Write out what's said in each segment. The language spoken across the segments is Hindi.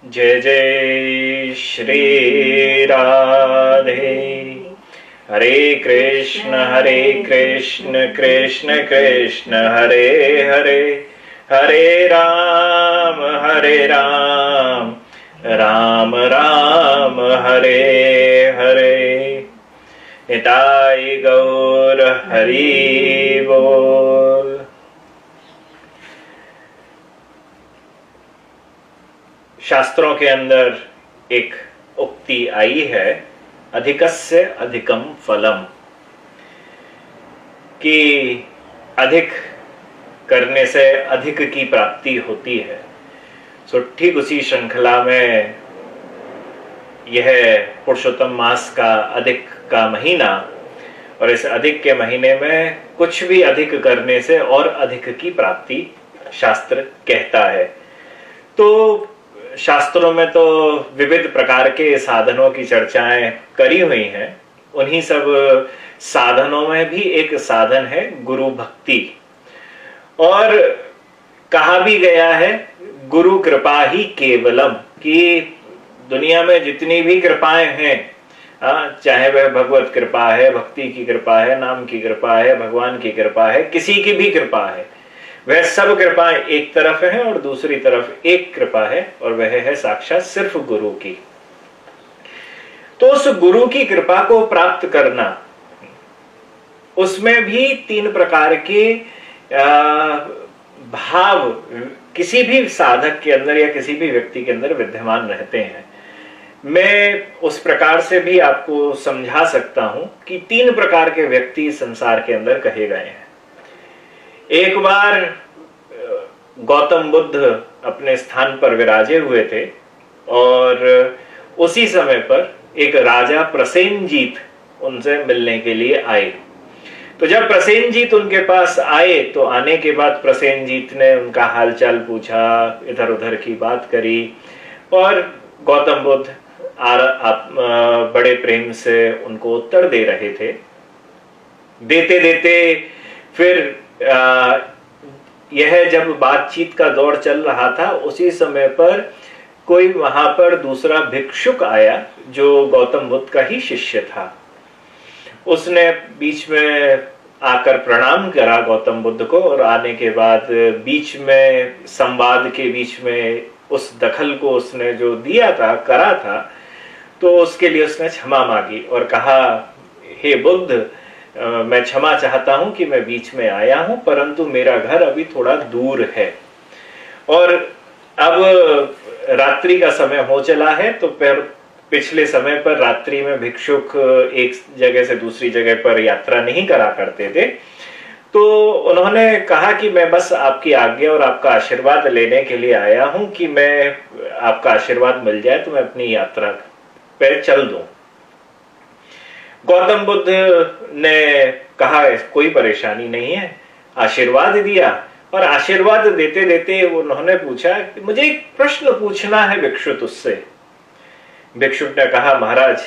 जय जय श्री राधे। हरे कृष्ण कृष्ण कृष्ण हरे हरे, हरे राम राम राम हरे हरे। निताई गौर हरि बोल। शास्त्रों के अंदर एक उक्ति आई है, अधिकस्य अधिकम फलम, कि अधिक करने से अधिक की प्राप्ति होती है। सो ठीक उसी श्रृंखला में यह पुरुषोत्तम मास का अधिक का महीना, और इस अधिक के महीने में कुछ भी अधिक करने से और अधिक की प्राप्ति शास्त्र कहता है। तो शास्त्रों में तो विविध प्रकार के साधनों की चर्चाएं करी हुई हैं। उन्हीं सब साधनों में भी एक साधन है गुरु भक्ति, और कहा भी गया है गुरु कृपा ही केवलम, कि दुनिया में जितनी भी कृपाएं हैं, चाहे वह भगवत कृपा है, भक्ति की कृपा है, नाम की कृपा है, भगवान की कृपा है, किसी की भी कृपा है, वह सब कृपाएं एक तरफ है और दूसरी तरफ एक कृपा है, और वह है साक्षात सिर्फ गुरु की। तो उस गुरु की कृपा को प्राप्त करना, उसमें भी तीन प्रकार के भाव किसी भी साधक के अंदर या किसी भी व्यक्ति के अंदर विद्यमान रहते हैं। मैं उस प्रकार से भी आपको समझा सकता हूं कि तीन प्रकार के व्यक्ति संसार के अंदर कहे गए हैं। एक बार गौतम बुद्ध अपने स्थान पर विराजे हुए थे, और उसी समय पर एक राजा प्रसेनजीत उनसे मिलने के लिए आए। तो जब प्रसेनजीत उनके पास आए, तो आने के बाद प्रसेनजीत ने उनका हालचाल पूछा, इधर उधर की बात करी, और गौतम बुद्ध बड़े प्रेम से उनको उत्तर दे रहे थे। देते देते फिर यह जब बातचीत का दौर चल रहा था, उसी समय पर कोई वहां पर दूसरा भिक्षुक आया जो गौतम बुद्ध का ही शिष्य था। उसने बीच में आकर प्रणाम करा गौतम बुद्ध को, और आने के बाद बीच में संवाद के बीच में उस दखल को उसने जो दिया था, करा था, तो उसके लिए उसने क्षमा मांगी और कहा, हे बुद्ध, मैं क्षमा चाहता हूं कि मैं बीच में आया हूं, परंतु मेरा घर अभी थोड़ा दूर है, और अब रात्रि का समय हो चला है। तो फिर पिछले समय पर रात्रि में भिक्षुक एक जगह से दूसरी जगह पर यात्रा नहीं करा करते थे। तो उन्होंने कहा कि मैं बस आपकी आज्ञा और आपका आशीर्वाद लेने के लिए आया हूं, कि मैं आपका आशीर्वाद मिल जाए तो मैं अपनी यात्रा पे चल दूं। गौतम बुद्ध ने कहा, कोई परेशानी नहीं है, आशीर्वाद दिया। और आशीर्वाद देते देते उन्होंने पूछा कि मुझे एक प्रश्न पूछना है भिक्षु तुझसे। भिक्षुक ने कहा, महाराज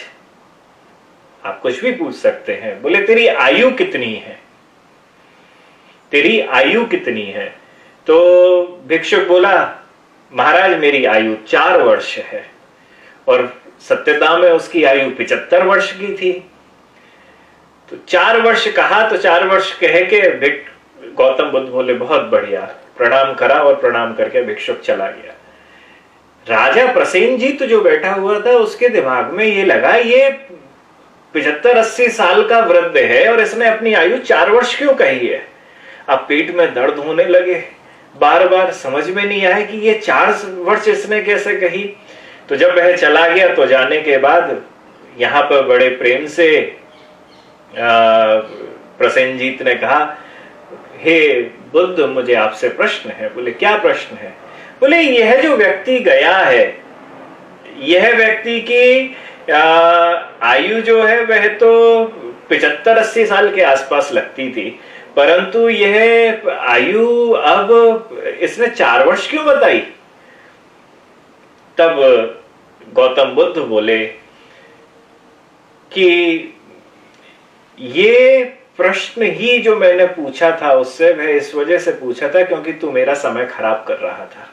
आप कुछ भी पूछ सकते हैं। बोले, तेरी आयु कितनी है? तेरी आयु कितनी है? तो भिक्षुक बोला, महाराज मेरी आयु 4 वर्ष है। और सत्यता में उसकी आयु 75 वर्ष की थी। तो 4 वर्ष कहा, तो 4 वर्ष कह के गौतम बुद्ध बोले, बहुत बढ़िया, प्रणाम करा, और प्रणाम करके भिक्षुक चला गया। राजा प्रसेनजीत जो बैठा हुआ था, उसके दिमाग में ये लगा, ये 75-80 साल का वृद्ध है और इसने अपनी आयु 4 वर्ष क्यों कही है। अब पेट में दर्द होने लगे, बार बार समझ में नहीं आया कि ये 4 वर्ष इसने कैसे कही। तो जब वह चला गया, तो जाने के बाद यहां पर बड़े प्रेम से प्रसेनजीत ने कहा, हे बुद्ध, मुझे आपसे प्रश्न है। बोले, क्या प्रश्न है? बोले, यह जो व्यक्ति गया है, यह व्यक्ति की आयु जो है वह तो 75-80 साल के आसपास लगती थी, परंतु यह आयु अब इसने 4 वर्ष क्यों बताई? तब गौतम बुद्ध बोले कि ये प्रश्न ही जो मैंने पूछा था उससे, वह इस वजह से पूछा था क्योंकि तू मेरा समय खराब कर रहा था।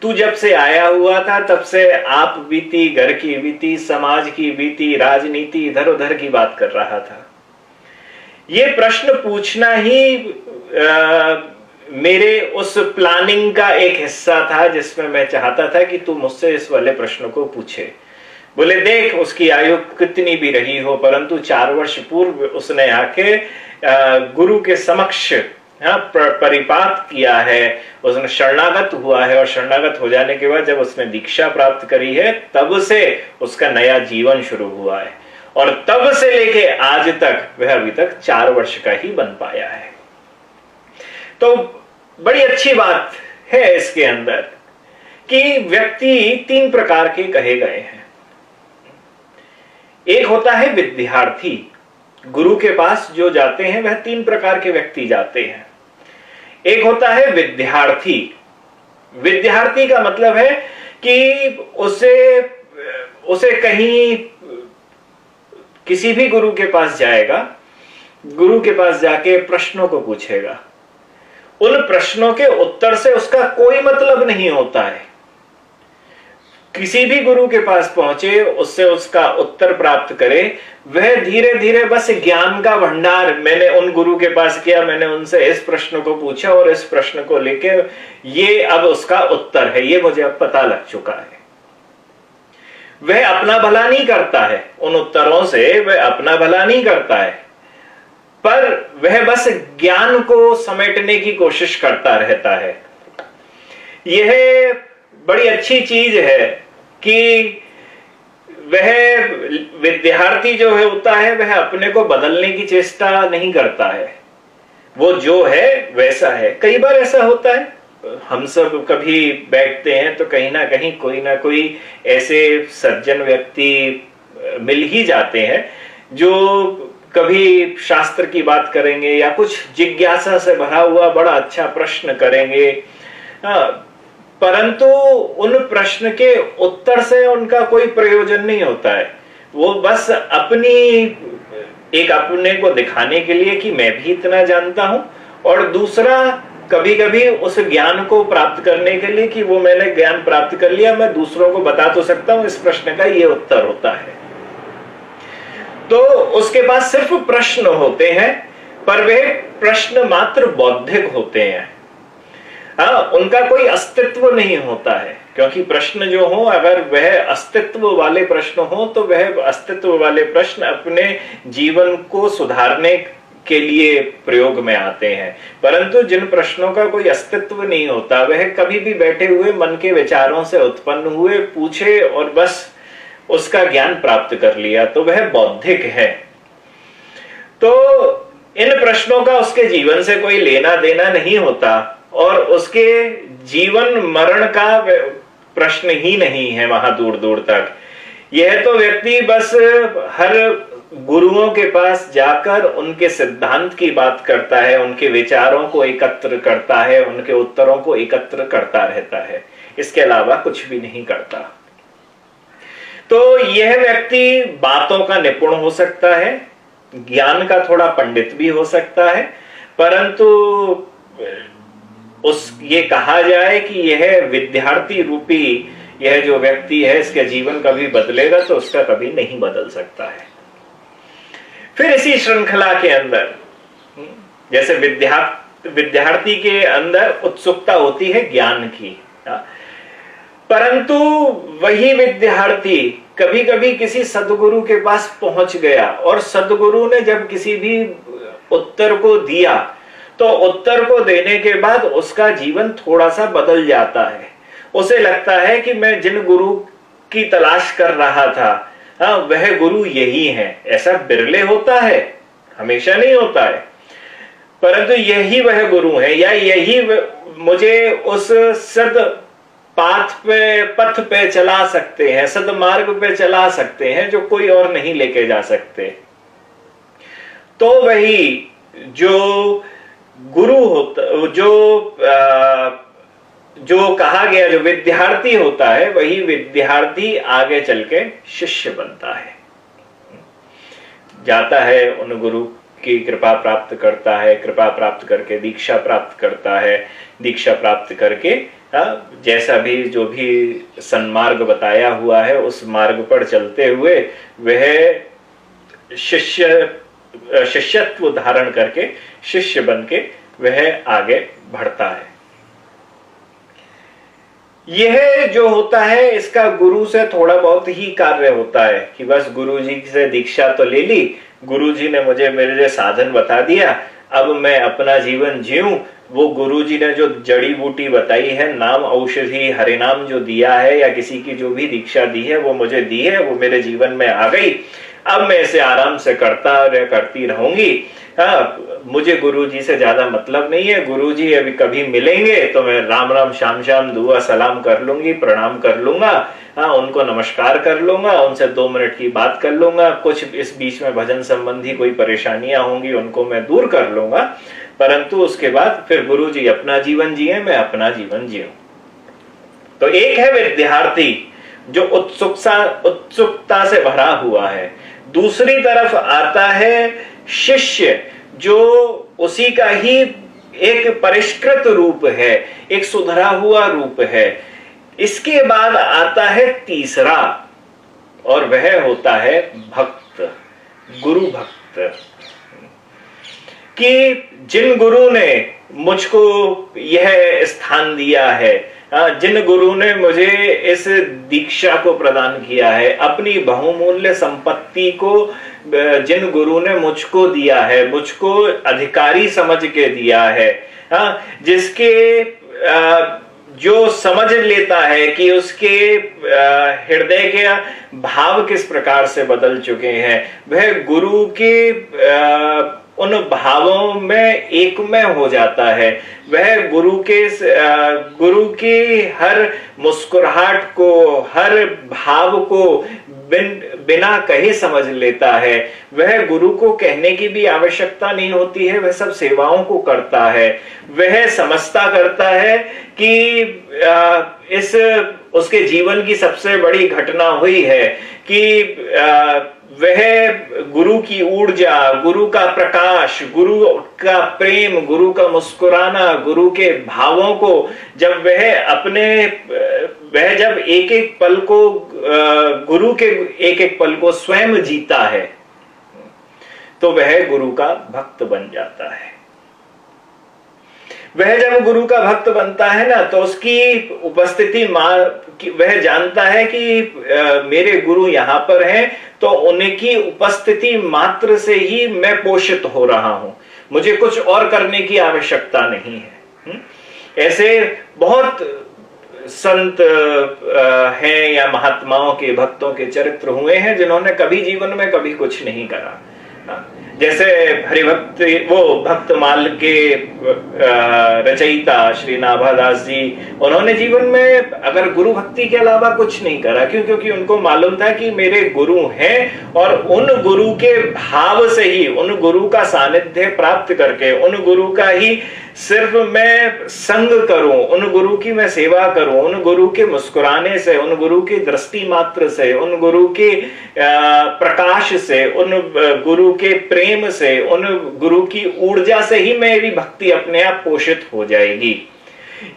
तू जब से आया हुआ था तब से आप बीती, घर की बीती, समाज की बीती, राजनीति, इधर उधर की बात कर रहा था। ये प्रश्न पूछना ही मेरे उस प्लानिंग का एक हिस्सा था, जिसमें मैं चाहता था कि तू मुझसे इस वाले प्रश्न को पूछे। बोले देख, उसकी आयु कितनी भी रही हो, परंतु 4 वर्ष पूर्व उसने आके गुरु के समक्ष परिपात किया है, उसने शरणागत हुआ है, और शरणागत हो जाने के बाद जब उसने दीक्षा प्राप्त करी है तब से उसका नया जीवन शुरू हुआ है, और तब से लेके आज तक वह अभी तक 4 वर्ष का ही बन पाया है। तो बड़ी अच्छी बात है इसके अंदर कि व्यक्ति 3 प्रकार के कहे गए हैं। एक होता है विद्यार्थी, गुरु के पास जो जाते हैं वह 3 प्रकार के व्यक्ति जाते हैं। एक होता है विद्यार्थी। विद्यार्थी का मतलब है कि उसे कहीं किसी भी गुरु के पास जाएगा, गुरु के पास जाके प्रश्नों को पूछेगा, उन प्रश्नों के उत्तर से उसका कोई मतलब नहीं होता है। किसी भी गुरु के पास पहुंचे, उससे उसका उत्तर प्राप्त करे, वह धीरे धीरे बस ज्ञान का भंडार, मैंने उन गुरु के पास किया, मैंने उनसे इस प्रश्न को पूछा और इस प्रश्न को लेके ये अब उसका उत्तर है, ये मुझे अब पता लग चुका है। वह अपना भला नहीं करता है, उन उत्तरों से वह अपना भला नहीं करता है, पर वह बस ज्ञान को समेटने की कोशिश करता रहता है। यह बड़ी अच्छी चीज है कि वह विद्यार्थी जो है होता है, वह अपने को बदलने की चेष्टा नहीं करता है, वो जो है वैसा है। कई बार ऐसा होता है, हम सब कभी बैठते हैं तो कहीं ना कहीं कोई ना कोई ऐसे सज्जन व्यक्ति मिल ही जाते हैं जो कभी शास्त्र की बात करेंगे या कुछ जिज्ञासा से भरा हुआ बड़ा अच्छा प्रश्न करेंगे, परंतु उन प्रश्न के उत्तर से उनका कोई प्रयोजन नहीं होता है। वो बस अपने को दिखाने के लिए कि मैं भी इतना जानता हूं, और दूसरा कभी कभी उस ज्ञान को प्राप्त करने के लिए कि वो मैंने ज्ञान प्राप्त कर लिया, मैं दूसरों को बता तो सकता हूं इस प्रश्न का ये उत्तर होता है। तो उसके पास सिर्फ प्रश्न होते हैं, पर वे प्रश्न मात्र बौद्धिक होते हैं। उनका कोई अस्तित्व नहीं होता है, क्योंकि प्रश्न जो हो, अगर वह अस्तित्व वाले प्रश्न हो तो वह अस्तित्व वाले प्रश्न अपने जीवन को सुधारने के लिए प्रयोग में आते हैं। परंतु जिन प्रश्नों का कोई अस्तित्व नहीं होता, वह कभी भी बैठे हुए मन के विचारों से उत्पन्न हुए, पूछे और बस उसका ज्ञान प्राप्त कर लिया, तो वह बौद्धिक है। तो इन प्रश्नों का उसके जीवन से कोई लेना देना नहीं होता, और उसके जीवन मरण का प्रश्न ही नहीं है वहां दूर दूर तक। यह तो व्यक्ति बस हर गुरुओं के पास जाकर उनके सिद्धांत की बात करता है, उनके विचारों को एकत्र करता है, उनके उत्तरों को एकत्र करता रहता है, इसके अलावा कुछ भी नहीं करता। तो यह व्यक्ति बातों का निपुण हो सकता है, ज्ञान का थोड़ा पंडित भी हो सकता है, परंतु ये कहा जाए कि यह विद्यार्थी रूपी यह जो व्यक्ति है, इसका जीवन कभी बदलेगा तो उसका कभी नहीं बदल सकता है। फिर इसी श्रृंखला के अंदर जैसे विद्यार्थी के अंदर उत्सुकता होती है ज्ञान की, परंतु वही विद्यार्थी कभी कभी किसी सद्गुरु के पास पहुंच गया, और सद्गुरु ने जब किसी भी उत्तर को दिया तो उत्तर को देने के बाद उसका जीवन थोड़ा सा बदल जाता है। उसे लगता है कि मैं जिन गुरु की तलाश कर रहा था वह गुरु यही है। ऐसा बिरले होता है, हमेशा नहीं होता है, परंतु यही वह गुरु है, या यही मुझे उस सद पथ पे चला सकते हैं, सदमार्ग पे चला सकते हैं, जो कोई और नहीं लेके जा सकते। तो वही जो गुरु होता, जो कहा गया जो विद्यार्थी होता है, वही विद्यार्थी आगे चल के शिष्य बनता है, जाता है उन गुरु की कृपा प्राप्त करता है, कृपा प्राप्त करके दीक्षा प्राप्त करता है, दीक्षा प्राप्त करके जैसा भी जो भी सन्मार्ग बताया हुआ है उस मार्ग पर चलते हुए वह शिष्यत्व धारण करके शिष्य बन के वह आगे बढ़ता है। यह जो होता है इसका गुरु से थोड़ा बहुत ही कार्य होता है कि बस गुरु जी से दीक्षा तो ले ली, गुरु जी ने मुझे मेरे लिए साधन बता दिया, अब मैं अपना जीवन जीऊं। वो गुरु जी ने जो जड़ी बूटी बताई है, नाम औषधि हरिनाम जो दिया है या किसी की जो भी दीक्षा दी है वो मुझे दी है, वो मेरे जीवन में आ गई। अब मैं इसे आराम से करती रहूंगी। मुझे गुरु जी से ज्यादा मतलब नहीं है। गुरु जी अभी कभी मिलेंगे तो मैं राम राम शाम शाम दुआ सलाम कर लूंगी, प्रणाम कर लूंगा, उनको नमस्कार कर लूंगा, उनसे 2 मिनट की बात कर लूंगा। कुछ इस बीच में भजन संबंधी कोई परेशानियां होंगी उनको मैं दूर कर लूंगा, परंतु उसके बाद फिर गुरु जी अपना जीवन जिए, मैं अपना जीवन जीऊं। तो एक है विद्यार्थी जो उत्सुकता से भरा हुआ है, दूसरी तरफ आता है शिष्य जो उसी का ही एक परिष्कृत रूप है, एक सुधरा हुआ रूप है। इसके बाद आता है तीसरा और वह होता है भक्त, गुरु भक्त। कि जिन गुरु ने मुझको यह स्थान दिया है, जिन गुरु ने मुझे इस दीक्षा को प्रदान किया है, अपनी बहुमूल्य संपत्ति को जिन गुरु ने मुझको दिया है, मुझको अधिकारी समझ के दिया है, जिसके जो समझ लेता है कि उसके हृदय के भाव किस प्रकार से बदल चुके हैं, वह गुरु के उन भावों में एकमय हो जाता है। वह गुरु की हर मुस्कुराहट को, हर भाव को बिना कहे समझ लेता है। वह गुरु को कहने की भी आवश्यकता नहीं होती है, वह सब सेवाओं को करता है। वह समझता करता है कि उसके जीवन की सबसे बड़ी घटना हुई है कि वह गुरु की ऊर्जा, गुरु का प्रकाश, गुरु का प्रेम, गुरु का मुस्कुराना, गुरु के भावों को जब वह जब एक एक पल को गुरु के एक एक पल को स्वयं जीता है तो वह गुरु का भक्त बन जाता है। वह जब गुरु का भक्त बनता है ना तो उसकी उपस्थिति वह जानता है कि मेरे गुरु यहाँ पर हैं, तो उनकी उपस्थिति मात्र से ही मैं पोषित हो रहा हूं, मुझे कुछ और करने की आवश्यकता नहीं है। ऐसे बहुत संत हैं या महात्माओं के, भक्तों के चरित्र हुए हैं जिन्होंने कभी जीवन में कभी कुछ नहीं करा। जैसे हरिभक्त वो भक्तमाल के रचयिता श्री नाभादास जी, उन्होंने जीवन में अगर गुरु भक्ति के अलावा कुछ नहीं करा। क्यों? क्योंकि उनको मालूम था कि मेरे गुरु हैं और उन गुरु के भाव से ही, उन गुरु का सानिध्य प्राप्त करके, उन गुरु का ही सिर्फ मैं संग करूं, उन गुरु की मैं सेवा करूं, उन गुरु के मुस्कुराने से, उन गुरु की दृष्टि मात्र से, उन गुरु के प्रकाश से, उन गुरु के प्रेम से, उन गुरु की ऊर्जा से ही मेरी भक्ति अपने आप पोषित हो जाएगी।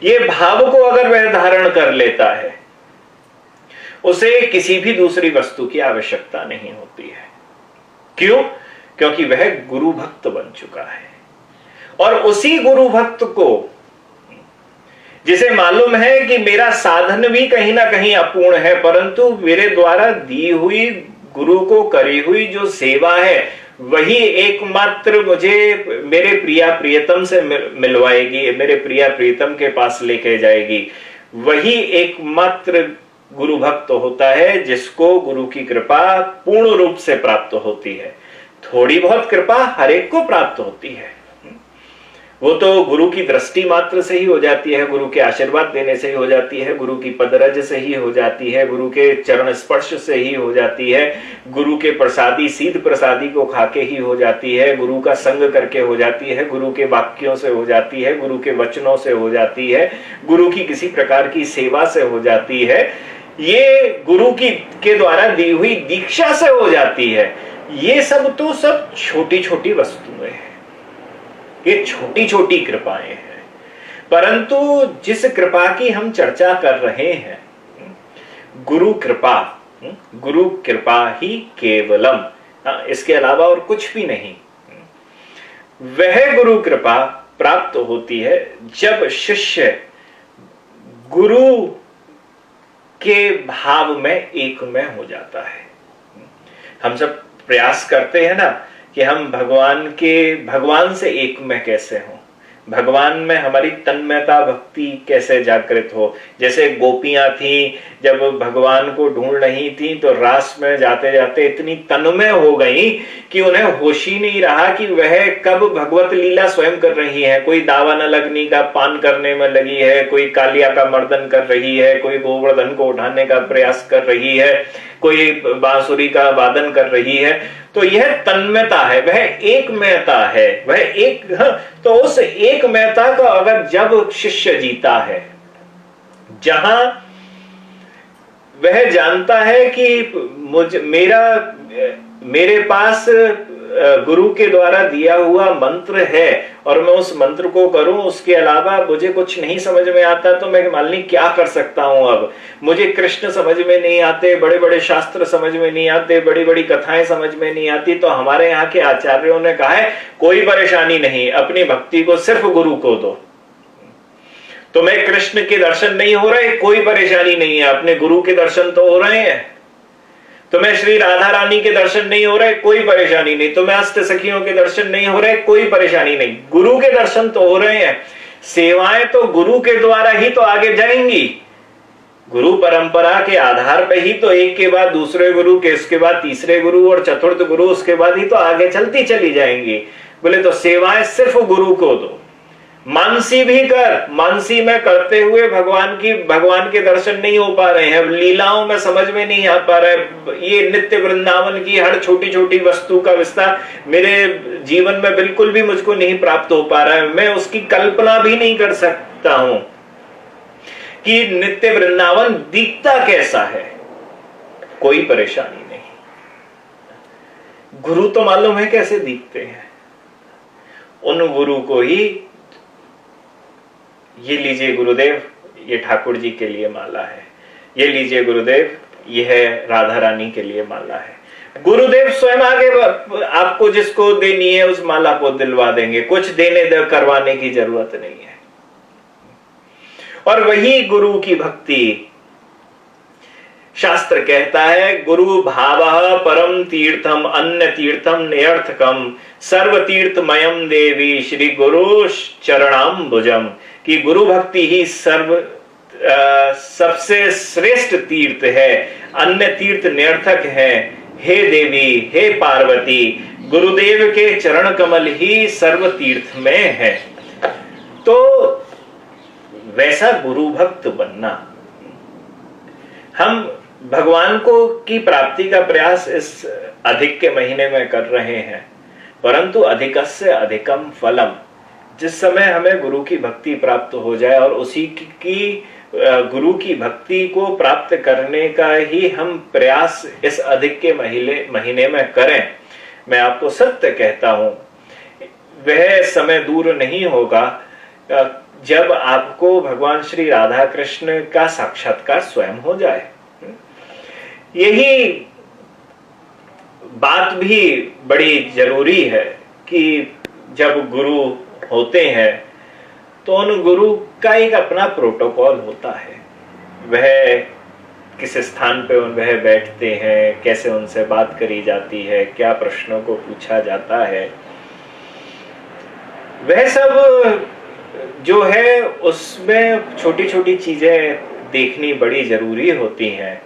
ये भाव को अगर वह धारण कर लेता है, उसे किसी भी दूसरी वस्तु की आवश्यकता नहीं होती है। क्यों? क्योंकि वह गुरु भक्त बन चुका है। और उसी गुरु भक्त को, जिसे मालूम है कि मेरा साधन भी कहीं ना कहीं अपूर्ण है, परंतु मेरे द्वारा दी हुई, गुरु को करी हुई जो सेवा है वही एकमात्र मुझे मेरे प्रिया प्रियतम से मिलवाएगी, मेरे प्रिया प्रियतम के पास लेके जाएगी। वही एकमात्र गुरु भक्त होता है जिसको गुरु की कृपा पूर्ण रूप से प्राप्त होती है। थोड़ी बहुत कृपा हर एक को प्राप्त होती है, वो तो गुरु की दृष्टि मात्र से ही हो जाती है, गुरु के आशीर्वाद देने से ही हो जाती है, गुरु की पदरज से ही हो जाती है, गुरु के चरण स्पर्श से ही हो जाती है, गुरु के प्रसादी सीध प्रसादी को खाके ही हो जाती है, गुरु का संग करके हो जाती है, गुरु के वाक्यों से हो जाती है, गुरु के वचनों से हो जाती है, गुरु की किसी प्रकार की सेवा से हो जाती है, ये गुरु की के द्वारा दी हुई दीक्षा से हो जाती है। ये सब तो सब छोटी छोटी वस्तुएं हैं, ये छोटी छोटी कृपाएं हैं, परंतु जिस कृपा की हम चर्चा कर रहे हैं, गुरु कृपा, गुरु कृपा ही केवलम, इसके अलावा और कुछ भी नहीं, वह गुरु कृपा प्राप्त होती है जब शिष्य गुरु के भाव में एकमय हो जाता है। हम सब प्रयास करते हैं ना कि हम भगवान से एकमय कैसे हों, भगवान में हमारी तन्मयता भक्ति कैसे जागृत हो। जैसे गोपियां थी, जब भगवान को ढूंढ रही थी तो रास में जाते जाते इतनी तन्मय हो गई कि उन्हें होश ही नहीं रहा कि वह कब भगवत लीला स्वयं कर रही है। कोई दावा न लगनी का पान करने में लगी है, कोई कालिया का मर्दन कर रही है, कोई गोवर्धन को उठाने का प्रयास कर रही है, कोई बांसुरी का वादन कर रही है। तो यह तन्मयता है, वह एकमयता है, वह एक। तो उस एकमयता का अगर जब शिष्य जीता है, जहां वह जानता है कि मेरे पास गुरु के द्वारा दिया हुआ मंत्र है और मैं उस मंत्र को करूं, उसके अलावा मुझे कुछ नहीं समझ में आता, तो मैं मालिनी क्या कर सकता हूं। अब मुझे कृष्ण समझ में नहीं आते, बड़े बड़े शास्त्र समझ में नहीं आते, बड़ी बड़ी कथाएं समझ में नहीं आती, तो हमारे यहाँ के आचार्यों ने कहा है कोई परेशानी नहीं, अपनी भक्ति को सिर्फ गुरु को दो। तुम्हें कृष्ण के दर्शन नहीं हो रहे, कोई परेशानी नहीं है, अपने गुरु के दर्शन तो हो रहे हैं। तुम्हें श्री राधा रानी के दर्शन नहीं हो रहे, कोई परेशानी नहीं। तुम्हें अष्ट सखियों के दर्शन नहीं हो रहे, कोई परेशानी नहीं, गुरु के दर्शन तो हो रहे हैं। सेवाएं तो गुरु के द्वारा ही तो आगे जाएंगी, गुरु परंपरा के आधार पर ही तो एक के बाद दूसरे गुरु के, उसके बाद तीसरे गुरु और चतुर्थ गुरु, उसके बाद ही तो आगे चलती चली जाएंगी। बोले तो सेवाएं सिर्फ गुरु को दो। मानसी भी कर, मानसी में करते हुए भगवान के दर्शन नहीं हो पा रहे हैं, लीलाओं में समझ में नहीं आ पा रहा है, ये नित्य वृंदावन की हर छोटी छोटी वस्तु का विस्तार मेरे जीवन में बिल्कुल भी मुझको नहीं प्राप्त हो पा रहा है, मैं उसकी कल्पना भी नहीं कर सकता हूं कि नित्य वृंदावन दिखता कैसा है। कोई परेशानी नहीं, गुरु तो मालूम है कैसे दिखते हैं। उन गुरु को ही, ये लीजिए गुरुदेव, ये ठाकुर जी के लिए माला है, ये लीजिए गुरुदेव, यह राधा रानी के लिए माला है। गुरुदेव स्वयं आगे आपको जिसको देनी है उस माला को दिलवा देंगे, कुछ देने करवाने की जरूरत नहीं है। और वही गुरु की भक्ति, शास्त्र कहता है गुरु भावः परम तीर्थम अन्य तीर्थम निरर्थकम सर्व तीर्थमयम देवी श्री गुरु चरणाम्बुजम, कि गुरु भक्ति ही सबसे श्रेष्ठ तीर्थ है, अन्य तीर्थ निरर्थक है। हे देवी, हे पार्वती, गुरुदेव के चरण कमल ही सर्व तीर्थ में है। तो वैसा गुरु भक्त बनना, हम भगवान को की प्राप्ति का प्रयास इस अधिक के महीने में कर रहे हैं, परंतु अधिकस्य अधिकम फलम, जिस समय हमें गुरु की भक्ति प्राप्त हो जाए और उसी की गुरु की भक्ति को प्राप्त करने का ही हम प्रयास इस अधिक के महीने में करें, मैं आपको सत्य कहता हूं वह समय दूर नहीं होगा जब आपको भगवान श्री राधा कृष्ण का साक्षात्कार स्वयं हो जाए। यही बात भी बड़ी जरूरी है कि जब गुरु होते हैं तो उन गुरु का एक अपना प्रोटोकॉल होता है, वह किस स्थान पे वह बैठते हैं, कैसे उनसे बात करी जाती है, क्या प्रश्नों को पूछा जाता है, वह सब जो है उसमें छोटी छोटी चीजें देखनी बड़ी जरूरी होती हैं।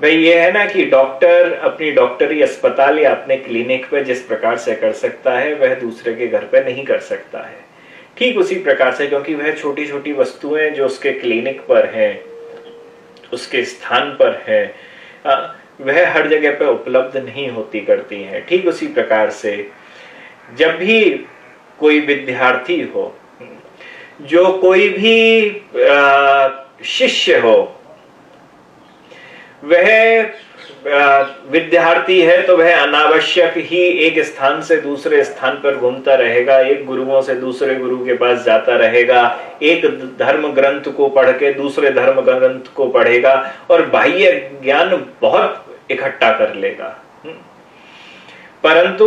भाई ये है ना कि डॉक्टर अपनी डॉक्टरी अस्पताल या अपने क्लिनिक पे जिस प्रकार से कर सकता है वह दूसरे के घर पे नहीं कर सकता है। ठीक उसी प्रकार से, क्योंकि वह छोटी छोटी वस्तुएं जो उसके क्लिनिक पर हैं, उसके स्थान पर है, वह हर जगह पे उपलब्ध नहीं होती करती हैं। ठीक उसी प्रकार से जब भी कोई विद्यार्थी हो, जो कोई भी शिष्य हो, वह विद्यार्थी है तो वह अनावश्यक ही एक स्थान से दूसरे स्थान पर घूमता रहेगा, एक गुरुओं से दूसरे गुरु के पास जाता रहेगा, एक धर्म ग्रंथ को पढ़ के दूसरे धर्म ग्रंथ को पढ़ेगा और बाह्य ज्ञान बहुत इकट्ठा कर लेगा। परंतु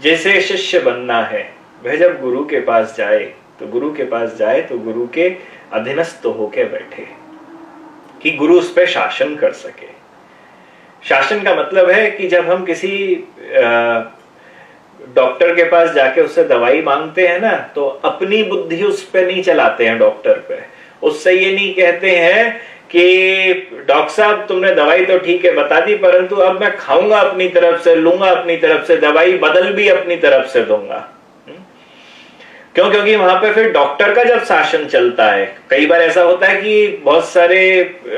जैसे शिष्य बनना है, वह जब गुरु के पास जाए तो गुरु के अधीनस्थ होके बैठे कि गुरु उस पर शासन कर सके। शासन का मतलब है कि जब हम किसी डॉक्टर के पास जाके उससे दवाई मांगते हैं ना, तो अपनी बुद्धि उस पे नहीं चलाते हैं डॉक्टर पे। उससे ये नहीं कहते हैं कि डॉक्टर साहब तुमने दवाई तो ठीक है बता दी, परंतु अब मैं खाऊंगा अपनी तरफ से, लूंगा अपनी तरफ से, दवाई बदल भी अपनी तरफ से दूंगा। क्यों? क्योंकि वहां पे फिर डॉक्टर का जब शासन चलता है, कई बार ऐसा होता है कि बहुत सारे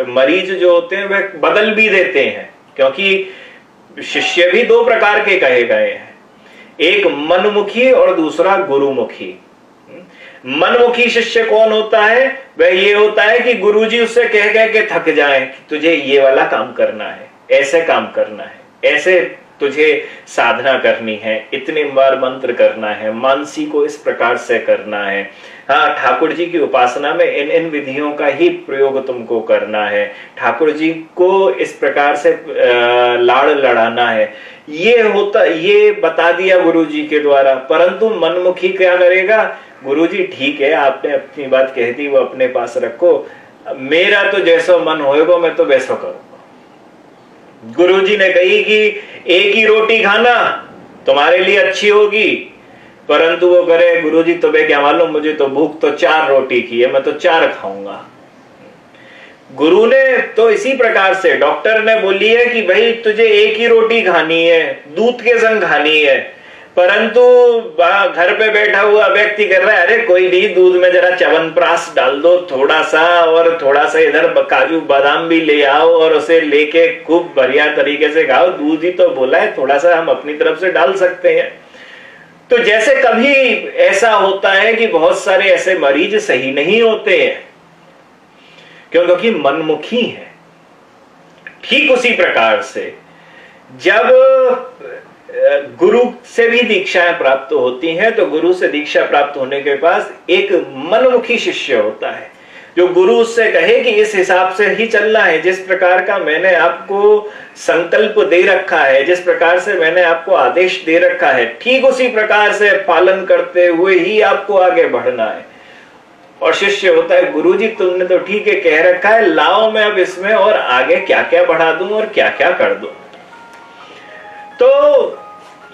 मरीज जो होते हैं वह बदल भी देते हैं, क्योंकि शिष्य भी दो प्रकार के कहे गए हैं, एक मनमुखी और दूसरा गुरुमुखी। मनमुखी शिष्य कौन होता है? वह ये होता है कि गुरुजी उससे कह के थक जाए कि तुझे ये वाला काम करना है, ऐसे काम करना है, ऐसे तुझे साधना करनी है, इतने बार मंत्र करना है, मानसी को इस प्रकार से करना है, हाँ ठाकुर जी की उपासना में इन इन विधियों का ही प्रयोग तुमको करना है, ठाकुर जी को इस प्रकार से लाड़ लड़ाना है, ये बता दिया गुरु जी के द्वारा। परंतु मनमुखी क्या करेगा? गुरु जी ठीक है, आपने अपनी बात कह दी, वो अपने पास रखो, मेरा तो जैसा मन होएगा मैं तो वैसा करूंगा। गुरुजी ने कही कि एक ही रोटी खाना तुम्हारे लिए अच्छी होगी, परंतु वो करे गुरुजी तुम्हें क्या मालूम, मुझे तो भूख तो 4 रोटी की है, मैं तो 4 खाऊंगा। गुरु ने तो इसी प्रकार से, डॉक्टर ने बोली है कि भाई तुझे एक ही रोटी खानी है, दूध के संग खानी है, परंतु घर पे बैठा हुआ व्यक्ति कर रहा है अरे कोई नहीं, दूध में जरा च्यवनप्राश डाल दो थोड़ा सा, और थोड़ा सा इधर काजू बादाम भी ले आओ और उसे लेके खूब बढ़िया तरीके से खाओ, दूध ही तो बोला है, थोड़ा सा हम अपनी तरफ से डाल सकते हैं। तो जैसे कभी ऐसा होता है कि बहुत सारे ऐसे मरीज सही नहीं होते हैं, क्योंकि मनमुखी है। ठीक उसी प्रकार से जब गुरु से भी दीक्षाएं प्राप्त होती हैं, तो गुरु से दीक्षा प्राप्त होने के पास एक मनमुखी शिष्य होता है, जो गुरु उससे कहे कि इस हिसाब से ही चलना है, जिस प्रकार का मैंने आपको संकल्प दे रखा है, जिस प्रकार से मैंने आपको आदेश दे रखा है, ठीक उसी प्रकार से पालन करते हुए ही आपको आगे बढ़ना है। और शिष्य होता है गुरुजी तुमने तो ठीक है कह रखा है, लाओ मैं अब इसमें और आगे क्या क्या बढ़ा दूं और क्या क्या कर दूं। तो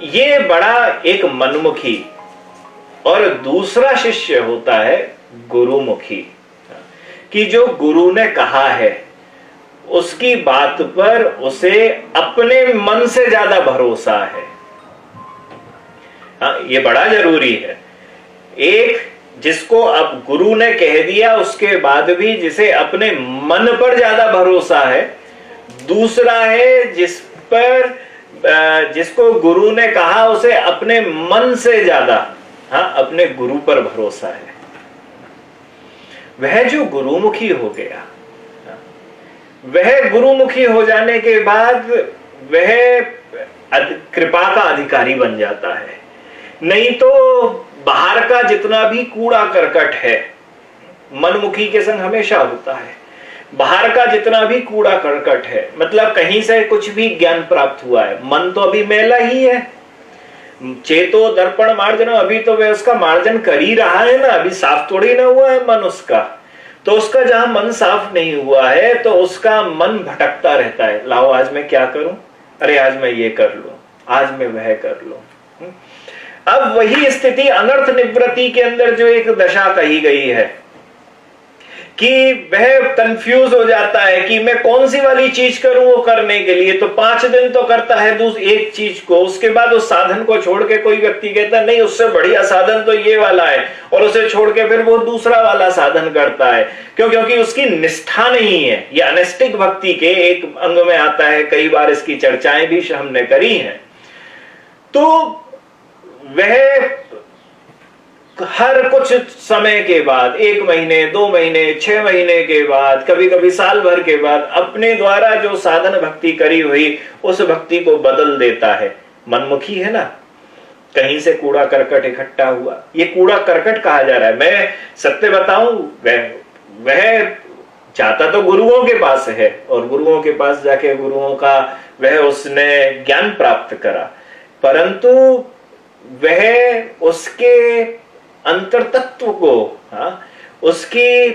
ये बड़ा एक मनमुखी, और दूसरा शिष्य होता है गुरुमुखी, कि जो गुरु ने कहा है उसकी बात पर उसे अपने मन से ज्यादा भरोसा है। हाँ, ये बड़ा जरूरी है। एक जिसको अब गुरु ने कह दिया उसके बाद भी जिसे अपने मन पर ज्यादा भरोसा है, दूसरा है जिसको गुरु ने कहा उसे अपने मन से ज्यादा अपने गुरु पर भरोसा है। वह जो गुरुमुखी हो गया, वह गुरुमुखी हो जाने के बाद वह कृपा का अधिकारी बन जाता है। नहीं तो बाहर का जितना भी कूड़ा करकट है मनमुखी के संग हमेशा होता है। बाहर का जितना भी कूड़ा करकट है, मतलब कहीं से कुछ भी ज्ञान प्राप्त हुआ है, मन तो अभी मैला ही है। चेतो दर्पण मार्जन, अभी तो वह उसका मार्जन कर ही रहा है ना, अभी साफ थोड़ी ना हुआ है मन उसका। तो उसका जहां मन साफ नहीं हुआ है तो उसका मन भटकता रहता है, लाओ आज मैं क्या करूं, अरे आज मैं ये कर लूं, आज मैं वह कर लूं। अब वही स्थिति अनर्थ निवृत्ति के अंदर जो एक दशा कही गई है कि वह कंफ्यूज हो जाता है कि मैं कौन सी वाली चीज करूं वो करने के लिए। तो 5 दिन तो करता है एक चीज को, उसके बाद उस साधन को छोड़ के कोई व्यक्ति कहता नहीं उससे बढ़िया साधन तो ये वाला है, और उसे छोड़ के फिर वो दूसरा वाला साधन करता है। क्यों? क्योंकि उसकी निष्ठा नहीं है। ये अनैष्टिक भक्ति के एक अंग में आता है, कई बार इसकी चर्चाएं भी हमने करी हैं। तो वह हर कुछ समय के बाद, 1 महीने, 2 महीने, 6 महीने के बाद, कभी कभी साल भर के बाद अपने द्वारा जो साधन भक्ति करी हुई उस भक्ति को बदल देता है। मनमुखी है ना, कहीं से कूड़ा करकट इकट्ठा हुआ, ये कूड़ा करकट कहा जा रहा है। मैं सत्य बताऊं, वह जाता तो गुरुओं के पास है और गुरुओं के पास जाके गुरुओं का वह उसने ज्ञान प्राप्त करा, परंतु वह उसके अंतर तत्व को, उसकी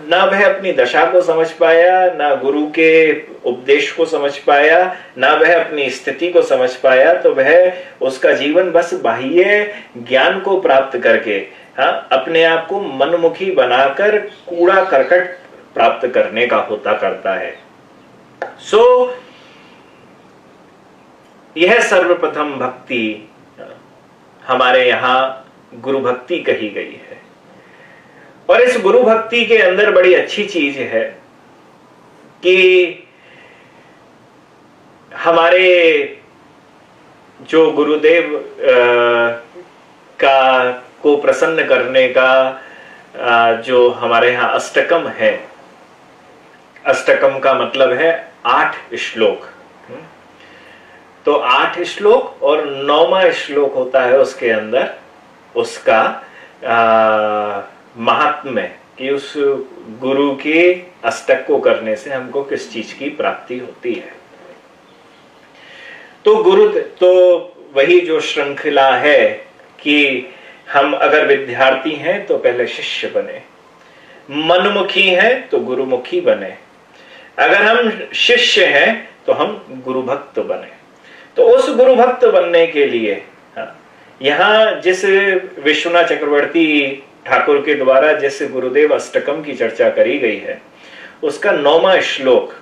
ना वह अपनी दशा को समझ पाया, ना गुरु के उपदेश को समझ पाया, ना वह अपनी स्थिति को समझ पाया। तो वह उसका जीवन बस बाह्य ज्ञान को प्राप्त करके अपने आप को मनमुखी बनाकर कूड़ा करकट प्राप्त करने का होता करता है। यह सर्वप्रथम भक्ति हमारे यहां गुरु भक्ति कही गई है। और इस गुरु भक्ति के अंदर बड़ी अच्छी चीज है कि हमारे जो गुरुदेव को प्रसन्न करने का जो हमारे यहाँ अष्टकम है, अष्टकम का मतलब है 8 श्लोक। तो 8 श्लोक और 9वां श्लोक होता है उसके अंदर उसका महात्म्य, कि उस गुरु के अष्टक को करने से हमको किस चीज की प्राप्ति होती है। तो वही जो श्रृंखला है कि हम अगर विद्यार्थी हैं तो पहले शिष्य बने, मनमुखी हैं तो गुरुमुखी बने, अगर हम शिष्य हैं तो हम गुरु भक्त बने। तो उस गुरु भक्त बनने के लिए यहाँ जिस विश्वनाथ चक्रवर्ती ठाकुर के द्वारा जिस गुरुदेव अष्टकम की चर्चा करी गई है, उसका 9वां श्लोक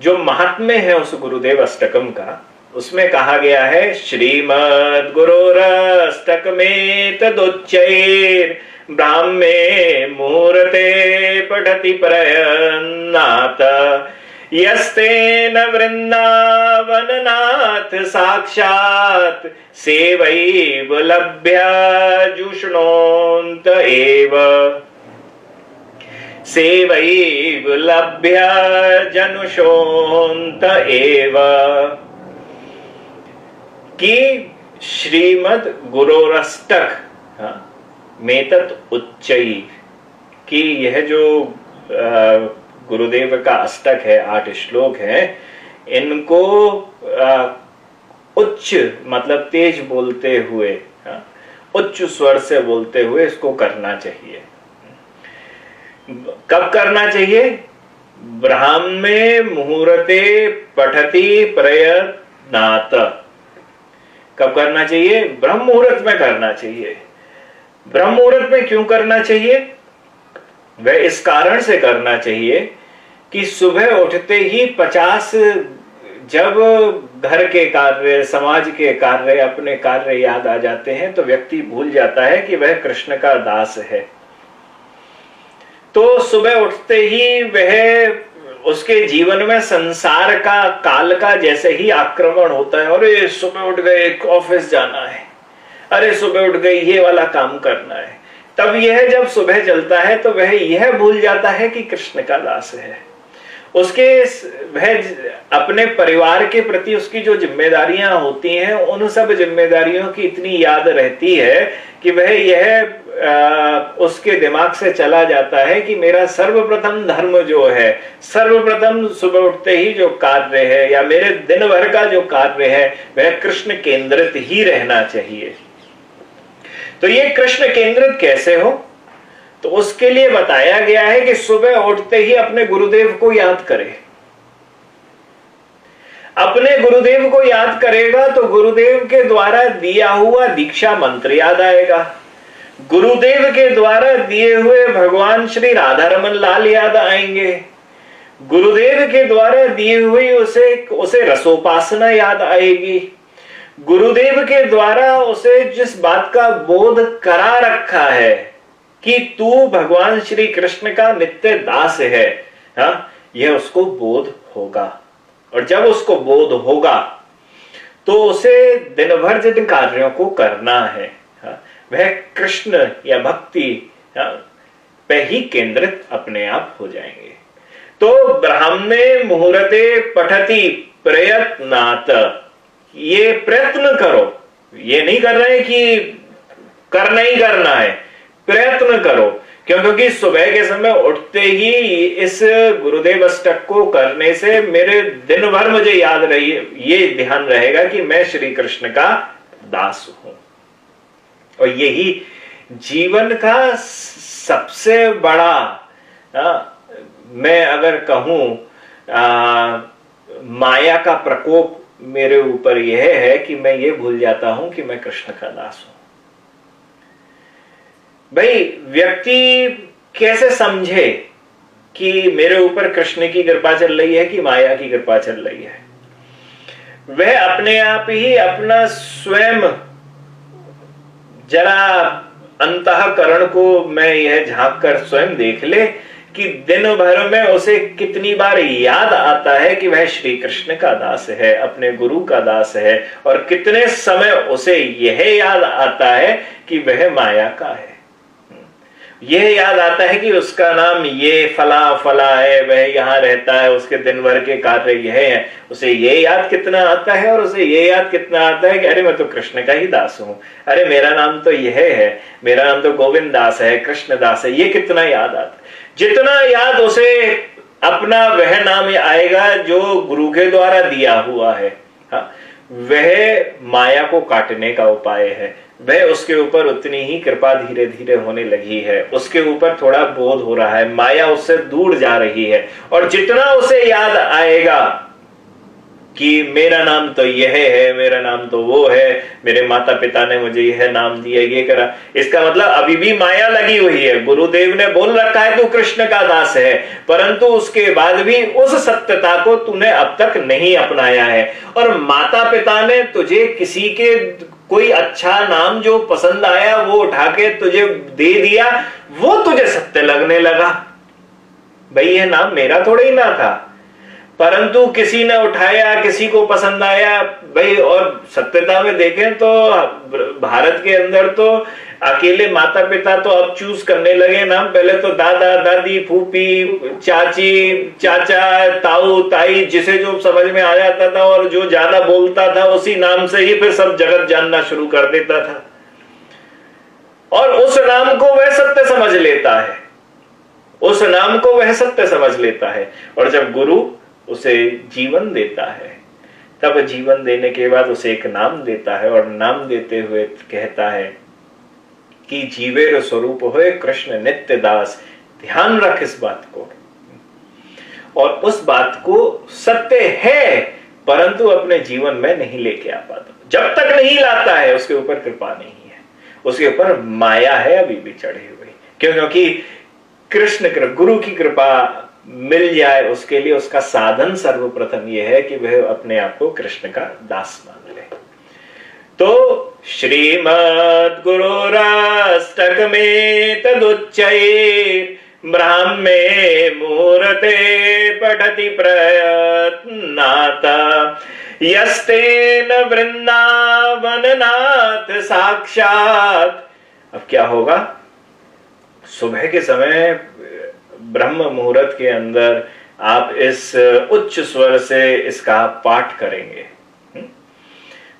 जो महात्म्य है उस गुरुदेव अष्टकम का, उसमें कहा गया है श्रीमद् गुरोरष्टकमे तदुच्चैर ब्राह्मे मुहूर्ते पठति प्रयन्नाथ यस्तेन वृंदावननाथ साक्षात् सेवैव लभ्य जुष्णोन्त एव, सेवैव लभ्य जनुषोन्त एव। कि श्रीमद् गुरोरष्टक मेतत् उच्चैः, कि यह जो गुरुदेव का अष्टक है, 8 श्लोक है, इनको उच्च मतलब तेज बोलते हुए, उच्च स्वर से बोलते हुए इसको करना चाहिए। कब करना चाहिए? ब्राह्मे मुहूर्ते पठति प्रयन्नात्। कब करना चाहिए? ब्रह्म मुहूर्त में करना चाहिए। ब्रह्म मुहूर्त में क्यों करना चाहिए? वह इस कारण से करना चाहिए कि सुबह उठते ही 50 जब घर के कार्य, समाज के कार्य, अपने कार्य याद आ जाते हैं तो व्यक्ति भूल जाता है कि वह कृष्ण का दास है। तो सुबह उठते ही वह उसके जीवन में संसार का, काल का जैसे ही आक्रमण होता है, अरे सुबह उठ गए ऑफिस जाना है, अरे सुबह उठ गई ये वाला काम करना है, तब यह जब सुबह चलता है तो वह यह भूल जाता है कि कृष्ण का दास है। उसके वह अपने परिवार के प्रति उसकी जो जिम्मेदारियां होती हैं, उन सब जिम्मेदारियों की इतनी याद रहती है कि वह यह उसके दिमाग से चला जाता है कि मेरा सर्वप्रथम धर्म जो है, सर्वप्रथम सुबह उठते ही जो कार्य है या मेरे दिन भर का जो कार्य है वह कृष्ण केंद्रित ही रहना चाहिए। तो ये कृष्ण केंद्रित कैसे हो? तो उसके लिए बताया गया है कि सुबह उठते ही अपने गुरुदेव को याद करे। अपने गुरुदेव को याद करेगा तो गुरुदेव के द्वारा दिया हुआ दीक्षा मंत्र याद आएगा, गुरुदेव के द्वारा दिए हुए भगवान श्री राधा रमन लाल याद आएंगे, गुरुदेव के द्वारा दिए हुए उसे रसोपासना याद आएगी, गुरुदेव के द्वारा उसे जिस बात का बोध करा रखा है कि तू भगवान श्री कृष्ण का नित्य दास है, यह उसको बोध होगा। और जब उसको बोध होगा तो उसे दिन भर जिन कार्यों को करना है, वह कृष्ण या भक्ति पे ही केंद्रित अपने आप हो जाएंगे। तो ब्राह्मणे मुहूर्ते पठति प्रयत्नात्, ये प्रयत्न करो, ये नहीं कर रहे कि करना ही करना है, प्रयत्न करो। क्योंकि सुबह के समय उठते ही इस गुरुदेव अष्टक को करने से मेरे दिन भर मुझे याद रही, ये ध्यान रहेगा कि मैं श्री कृष्ण का दास हूं। और यही जीवन का सबसे बड़ा मैं अगर कहूं माया का प्रकोप मेरे ऊपर यह है कि मैं ये भूल जाता हूं कि मैं कृष्ण का दास हूं। भाई व्यक्ति कैसे समझे कि मेरे ऊपर कृष्ण की कृपा चल रही है कि माया की कृपा चल रही है? वह अपने आप ही अपना स्वयं जरा अंतःकरण को मैं यह झांक कर स्वयं देख ले कि दिन भर में उसे कितनी बार याद आता है कि वह श्री कृष्ण का दास है, अपने गुरु का दास है, और कितने समय उसे यह याद आता है कि वह माया का है। यह याद आता है कि उसका नाम ये फला फला है, वह यहां रहता है, उसके दिन भर के कार्य यह है। उसे ये याद कितना आता है, और उसे ये याद कितना आता है कि अरे मैं तो कृष्ण का ही दास हूं, अरे मेरा नाम तो यह है, मेरा नाम तो गोविंद दास है, कृष्ण दास है। ये कितना याद आता है। जितना याद उसे अपना वह नाम आएगा जो गुरु के द्वारा दिया हुआ है, वह माया को काटने का उपाय है। वह उसके ऊपर उतनी ही कृपा धीरे धीरे होने लगी है, उसके ऊपर थोड़ा बोध हो रहा है, माया उससे दूर जा रही है। और जितना उसे याद आएगा कि मेरा नाम तो यह है, मेरा नाम तो वो है, मेरे माता पिता ने मुझे यह नाम दिया, ये करा, इसका मतलब अभी भी माया लगी हुई है। गुरुदेव ने बोल रखा है तू कृष्ण का दास है, परंतु उसके बाद भी उस सत्यता को तूने अब तक नहीं अपनाया है। और माता पिता ने तुझे किसी के कोई अच्छा नाम जो पसंद आया वो उठा के तुझे दे दिया, वो तुझे सत्य लगने लगा। भाई ये नाम मेरा थोड़ा ही ना था, परंतु किसी ने उठाया, किसी को पसंद आया भाई। और सत्यता में देखें तो भारत के अंदर तो अकेले माता पिता तो अब चूज करने लगे नाम। पहले तो दादा दादी, फूफी, चाची, चाचा, ताऊ, ताई, जिसे जो समझ में आ जाता था और जो ज्यादा बोलता था उसी नाम से ही फिर सब जगत जानना शुरू कर देता था। और उस नाम को वह सत्य समझ लेता है, उस नाम को वह सत्य समझ लेता है। और जब गुरु उसे जीवन देता है, तब जीवन देने के बाद उसे एक नाम देता है, और नाम देते हुए कहता है कि जीवेर स्वरूप होए कृष्ण नित्य दास। ध्यान रख इस बात को, और उस बात को सत्य है परंतु अपने जीवन में नहीं लेके आ पाता। जब तक नहीं लाता है उसके ऊपर कृपा नहीं है, उसके ऊपर माया है अभी भी चढ़ी हुई। क्योंकि कृष्ण गुरु की कृपा मिल जाए उसके लिए उसका साधन सर्वप्रथम यह है कि वह अपने आप को कृष्ण का दास मान ले। तो श्रीमद् गुरुराष्टक में तदुच्चये ब्राह्मे मुहूर्ते पठति प्रयत्नात् यस्तेन वृंदावननाथ साक्षात्। अब क्या होगा? सुबह के समय ब्रह्म मुहूर्त के अंदर आप इस उच्च स्वर से इसका पाठ करेंगे।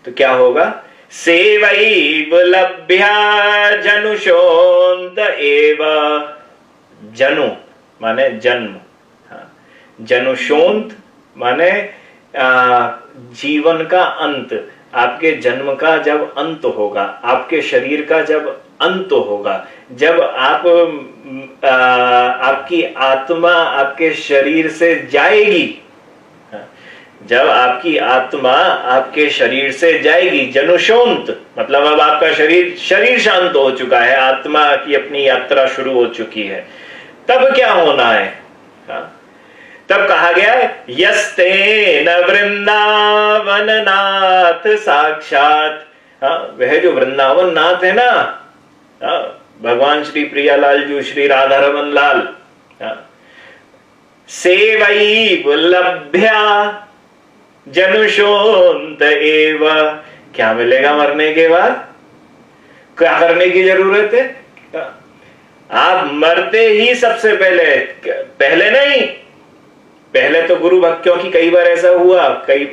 तो क्या होगा? सेवैव लभ्या जनुषोऽन्त एव। जनु माने जन्म, जनुषोऽन्त माने जीवन का अंत। आपके जन्म का जब अंत होगा, आपके शरीर का जब अंत होगा, जब आपकी आत्मा आपके शरीर से जाएगी, जब आपकी आत्मा आपके शरीर से जाएगी, जनुषोंत मतलब अब आपका शरीर शांत हो चुका है, आत्मा की अपनी यात्रा शुरू हो चुकी है, तब क्या होना है? तब कहा गया यस्तेन वृंदावन नाथ साक्षात। वह जो वृंदावन नाथ है ना, भगवान श्री प्रियालाल जी, श्री राधा रमन लाल, सेवैव लभ्या जनुषोऽन्त एव। क्या मिलेगा मरने के बाद? क्या करने की जरूरत है? आप मरते ही सबसे पहले नहीं, पहले तो गुरु भक्त, क्योंकि कई बार ऐसा हुआ, कई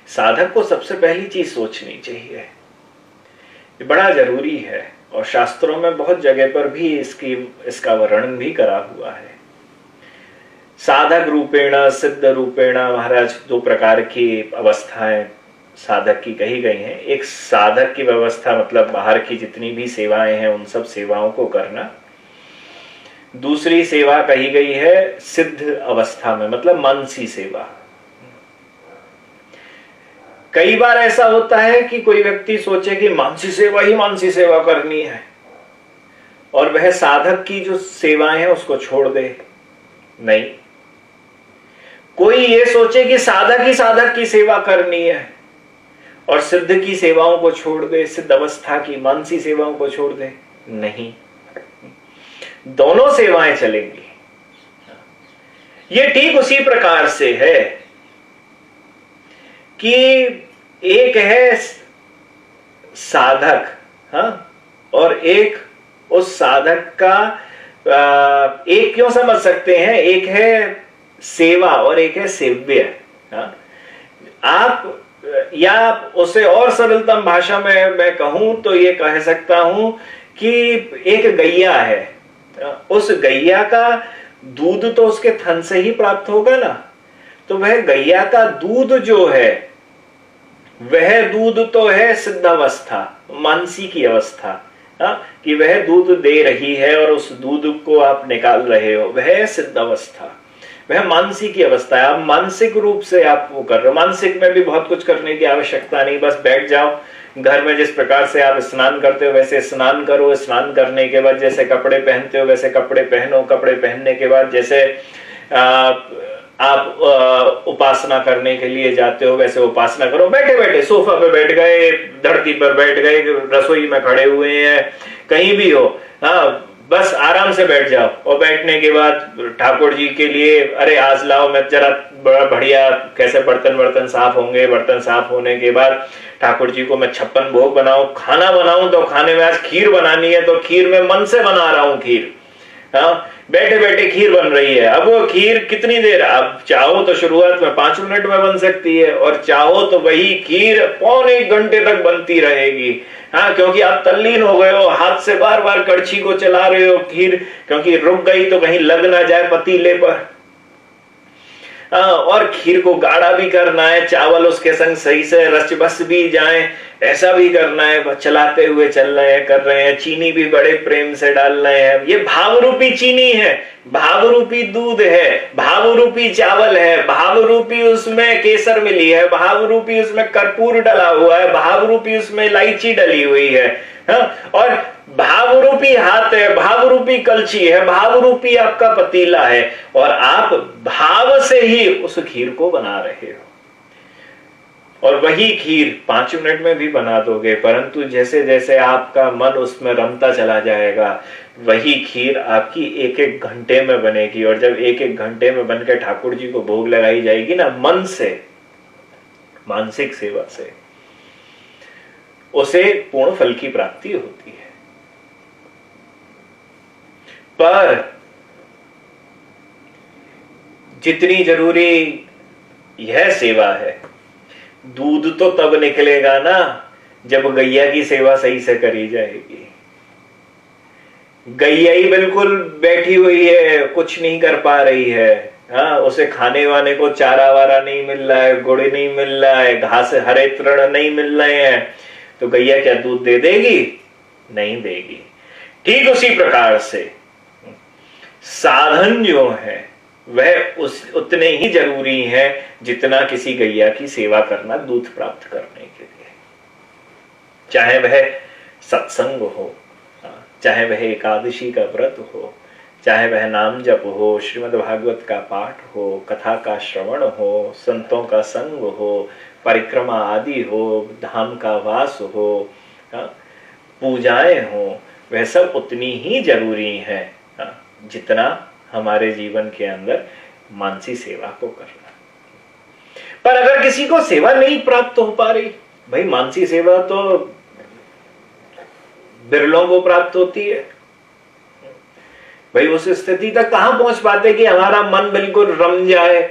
साधक को सबसे पहली चीज सोचनी चाहिए, ये बड़ा जरूरी है। और शास्त्रों में बहुत जगह पर भी इसका वर्णन भी करा हुआ है। साधक रूपेण सिद्ध रूपेण, महाराज दो प्रकार की अवस्थाएं साधक की कही गई हैं। एक साधक की व्यवस्था मतलब बाहर की जितनी भी सेवाएं हैं उन सब सेवाओं को करना। दूसरी सेवा कही गई है सिद्ध अवस्था में, मतलब मानसी सेवा। कई बार ऐसा होता है कि कोई व्यक्ति सोचे कि मानसी सेवा ही मानसी सेवा करनी है और वह साधक की जो सेवाएं हैं उसको छोड़ दे। नहीं, कोई ये सोचे कि साधक ही साधक की सेवा करनी है और सिद्ध की सेवाओं को छोड़ दे, सिद्ध अवस्था की मानसी सेवाओं को छोड़ दे। नहीं, दोनों सेवाएं चलेंगी। ये ठीक उसी प्रकार से है कि एक है साधक, हाँ, और एक उस साधक का एक क्यों समझ सकते हैं, एक है सेवा और एक है सेव्य। हाँ, आप या उसे और सरलतम भाषा में मैं कहूं तो ये कह सकता हूं कि एक गैया है, उस गैया का दूध तो उसके थन से ही प्राप्त होगा ना, तो वह गैया का दूध जो है वह दूध तो है सिद्ध अवस्था, मानसी की अवस्था, कि वह दूध दे रही है और उस दूध को आप निकाल रहे हो, वह सिद्ध अवस्था, वह मानसी की अवस्था है। आप मानसिक रूप से आप वो कर रहे हो। मानसिक में भी बहुत कुछ करने की आवश्यकता नहीं, बस बैठ जाओ घर में, जिस प्रकार से आप स्नान करते हो वैसे स्नान करो, स्नान करने के बाद जैसे कपड़े पहनते हो वैसे कपड़े पहनो, कपड़े पहनने के बाद जैसे आप उपासना करने के लिए जाते हो वैसे उपासना करो। बैठे बैठे सोफा पे बैठ गए, धरती पर बैठ गए, रसोई में खड़े हुए हैं, कहीं भी हो, हाँ, बस आराम से बैठ जाओ। और बैठने के बाद ठाकुर जी के लिए, अरे आज लाओ मैं जरा बड़ा बढ़िया कैसे बर्तन साफ होंगे, बर्तन साफ होने के बाद ठाकुर जी को मैं 56 भोग बनाऊं, खाना बनाऊं, तो खाने में आज खीर बनानी है तो खीर में मन से बना रहा हूं खीर। हाँ, बैठे बैठे खीर बन रही है। अब वो खीर कितनी देर, आप चाहो तो शुरुआत में 5 मिनट में बन सकती है और चाहो तो वही खीर पौने 1 घंटे तक बनती रहेगी। हाँ, क्योंकि आप तल्लीन हो गए हो, हाथ से बार बार कड़छी को चला रहे हो खीर, क्योंकि रुक गई तो कहीं लग ना जाए पतीले पर। और खीर को गाढ़ा भी करना है, चावल उसके संग सही से रच बस भी जाए, ऐसा भी करना है। चलाते हुए चल रहे हैं, कर रहे हैं। चीनी भी बड़े प्रेम से डाल रहे हैं। ये भाव रूपी चीनी है, भाव रूपी दूध है, भाव रूपी चावल है, भाव रूपी उसमें केसर मिली है, भाव रूपी उसमें कर्पूर डला हुआ है, भाव रूपी उसमें इलायची डली हुई है। हाँ, और भाव रूपी हाथ है, भाव रूपी कलछी है, भाव रूपी आपका पतीला है, और आप भाव से ही उस खीर को बना रहे हो। और वही खीर 5 मिनट में भी बना दोगे, परंतु जैसे जैसे आपका मन उसमें रमता चला जाएगा, वही खीर आपकी 1-1 घंटे में बनेगी। और जब 1-1 घंटे में बनकर ठाकुर जी को भोग लगाई जाएगी ना, मन से, मानसिक सेवा से, उसे पूर्ण फल की प्राप्ति होती है। पर जितनी जरूरी यह सेवा है, दूध तो तब निकलेगा ना जब गैया की सेवा सही से करी जाएगी। गैया ही बिल्कुल बैठी हुई है, कुछ नहीं कर पा रही है। हाँ, उसे खाने वाने को चारा वारा नहीं मिल रहा है, गुड़ नहीं मिल रहा है, घास हरे तृण नहीं मिल रहे हैं, तो गैया क्या दूध दे देगी? नहीं देगी। ठीक उसी प्रकार से साधन जो है वह उतने ही जरूरी है जितना किसी गैया की सेवा करना दूध प्राप्त करने के लिए। चाहे वह सत्संग हो, चाहे वह एकादशी का व्रत हो, चाहे वह नाम जप हो, श्रीमद् भागवत का पाठ हो, कथा का श्रवण हो, संतों का संग हो, परिक्रमा आदि हो, धाम का वास हो, पूजाएं हो, वह सब उतनी ही जरूरी है जितना हमारे जीवन के अंदर मानसी सेवा को करना। पर अगर किसी को सेवा नहीं प्राप्त हो पा रही, भाई मानसी सेवा तो बिरलों को प्राप्त होती है। भाई उस स्थिति तक कहां पहुंच पाते कि हमारा मन बिल्कुल रम जाए,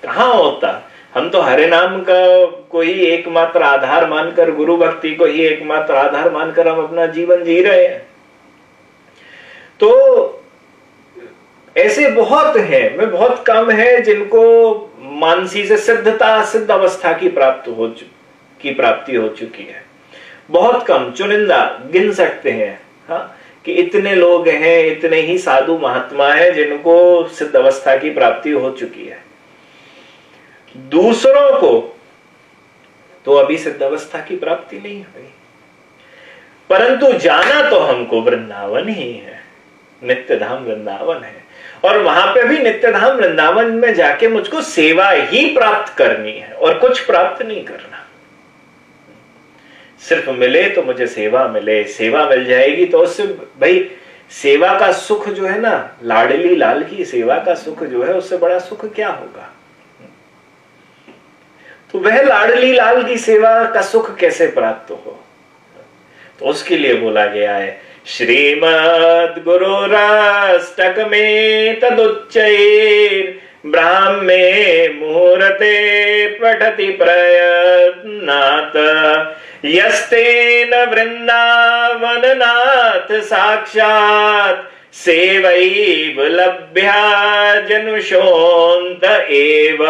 कहां होता। हम तो हरे नाम का को ही एकमात्र आधार मानकर, गुरु भक्ति को ही एकमात्र आधार मानकर हम अपना जीवन जी रहे हैं। तो ऐसे बहुत हैं, में बहुत कम है जिनको मानसी से सिद्धता, सिद्ध अवस्था की प्राप्ति हो चुकी है। बहुत कम, चुनिंदा गिन सकते हैं हाँ, कि इतने लोग हैं, इतने ही साधु महात्मा हैं जिनको सिद्ध अवस्था की प्राप्ति हो चुकी है। दूसरों को तो अभी सिद्ध अवस्था की प्राप्ति नहीं हुई, परंतु जाना तो हमको वृंदावन ही है, नित्य धाम वृंदावन है। और वहां पे भी नित्य धाम वृंदावन में जाके मुझको सेवा ही प्राप्त करनी है और कुछ प्राप्त नहीं करना। सिर्फ मिले तो मुझे सेवा मिले, सेवा मिल जाएगी तो उससे भाई सेवा का सुख जो है ना, लाडली लाल की सेवा का सुख जो है, उससे बड़ा सुख क्या होगा। तो वह लाडली लाल की सेवा का सुख कैसे प्राप्त हो, तो उसके लिए बोला गया है श्रीमद् गुरुराष्टक में तदुच्चैर ब्राह्मे मुहूर्ते पठति प्रयत्नात् यस्तेन वृंदावननाथ साक्षात् सेवैव लभ्या जनुषोऽन्त एव।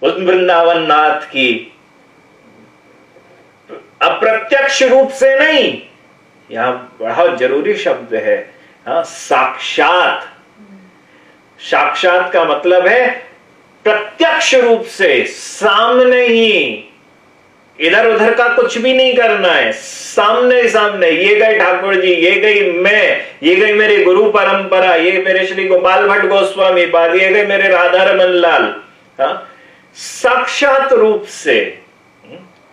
उस वृंदावन नाथ की अप्रत्यक्ष रूप से नहीं, यहां बहुत जरूरी शब्द है हाँ, साक्षात। साक्षात का मतलब है प्रत्यक्ष रूप से, सामने ही, इधर उधर का कुछ भी नहीं करना है, सामने सामने। ये गए ठाकुर जी, ये गई मैं, ये गई मेरी गुरु परंपरा, ये मेरे श्री गोपाल भट्ट गोस्वामी पाद, ये गए मेरे राधा रमन लाल हाँ, साक्षात रूप से।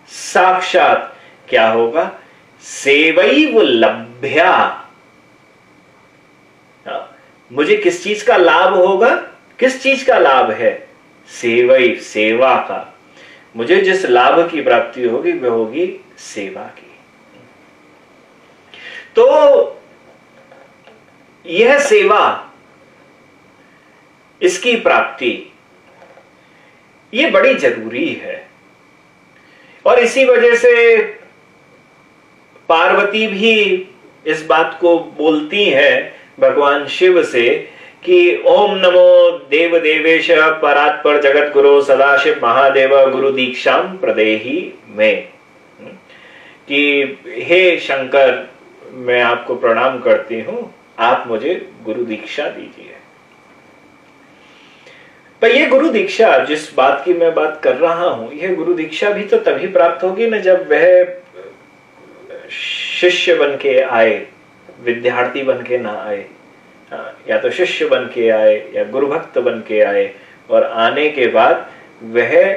साक्षात क्या होगा, सेवैव लभ्या। मुझे किस चीज का लाभ होगा, किस चीज का लाभ है, सेवैव, सेवा का। मुझे जिस लाभ की प्राप्ति होगी वह होगी सेवा की। तो यह सेवा, इसकी प्राप्ति ये बड़ी जरूरी है। और इसी वजह से पार्वती भी इस बात को बोलती है भगवान शिव से कि ओम नमो देव देवेश परात्पर जगत गुरु सदाशिव महादेव गुरु दीक्षाम प्रदेहि में, कि हे शंकर मैं आपको प्रणाम करती हूं, आप मुझे गुरु दीक्षा दीजिए। पर यह गुरु दीक्षा, जिस बात की मैं बात कर रहा हूं, यह गुरु दीक्षा भी तो तभी प्राप्त होगी ना जब वह शिष्य बन के आए, विद्यार्थी बन के ना आए। या तो शिष्य बन के आए या गुरु भक्त बन के आए, और आने के बाद वह